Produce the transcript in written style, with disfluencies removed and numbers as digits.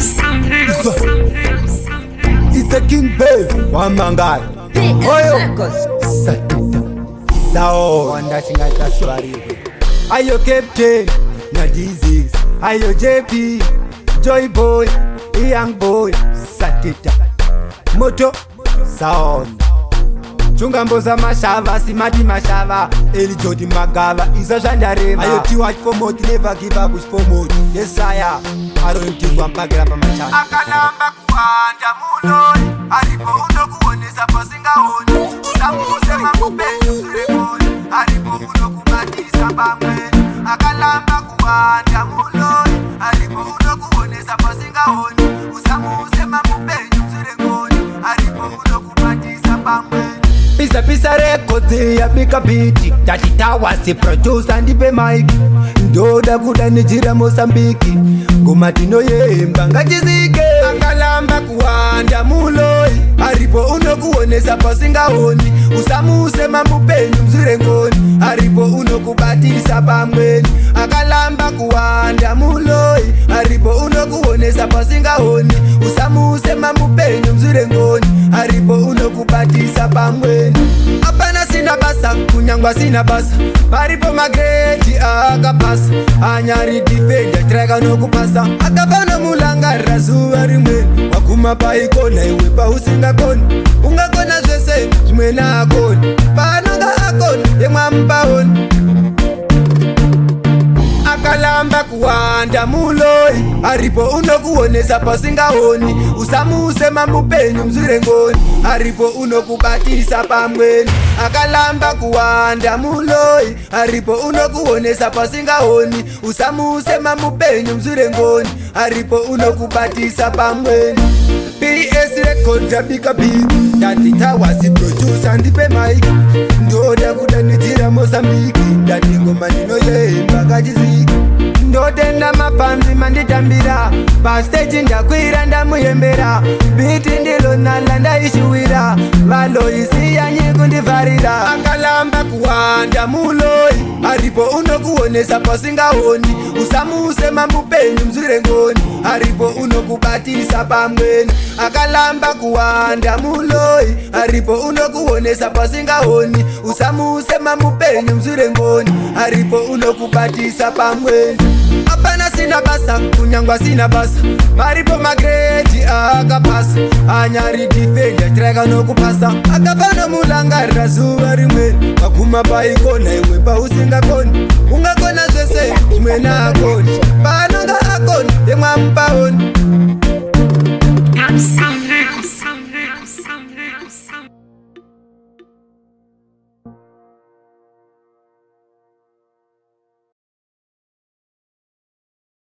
It's the King Babe, one man guy. Oyo, Sao, wanda chingata swari. Ayo Captain, na disease. Ayo JP, Joy Boy, Young Boy, Satita. Moto, Sound. Chunga mboza mashava, simati mashava. Eli jodi magava, isa shandareva. Ayo tiwatch for more, never give up with for more. Yes I aronitirwa mpagira pamachana akanamba kuwanda munoi aripo unokuonesa pasingaoni usamusema mupenyu surekoni aripo unokubatisa pamweni akalamba kuwanda munoi aripo unokuonesa pasingaoni usamusema mupenyu surekoni aripo unokubatisa pamweni Pisa rekodzi yabika biti tatitawa si producer ndipe mic ndoda kudanijira Mozambiki ngoma tinoyemba ngachizike akalamba kuwanda muloi aripo unokuonesa pasingaoni usamusema mupenyu mzirengoni aripo unokubatisa pamweni akalamba kuwanda muloi aripo unokuonesa pasingaoni usamusema mupenyu mzirengoni aripo unokubatisa pamweni apana sina basa kunyangwa sina basa paripo magreti akapasa anyari defender treka nokupasa akafana mulangarira zuva rimwe wakuma paikona iwe pausingakoni ungakona zvese zvimwe naakoni paanonga akoni yemwamupaoni akalamba kuwanda muloi aripo unokuonesa pasingaoni usamusema mupenyu mzirengoni aripo unokubatisa pamweni akalamba kuwanda muloi aripo unokuonesa pasingaoni usamusema mupenyu mzirengoni aripo unokubatisa pamweni PS Records yabika beat tatitawa si producer ndipe mic ndoda kudanijira Mozambiki ndati ngoma ndinoyemba ngachizike ndotenda mapanzi manditambira pastage ndakwira ndamuyembera biti ndilonala ndaishuwira valoisiyanyi kundivharira akalamba kuwanda muloi aripo unokuonesa pasingaoni usamusema mupenyu mzirengoni aripo unokubatisa pamweni akalamba kuwanda muloi aripo unokuonesa pasingaoni usamusema mupenyu mzirengoni aripo unokubatisa pamweni apana sina basa kunyangwa sina basa paripo magreti akapasa anyari defender treka nokupasa akafana mulangarira zuva rimwe wakuma paikona imwe pausingakoni ungakona zvese imwe naakoni paanonga akoni yemwamupaoni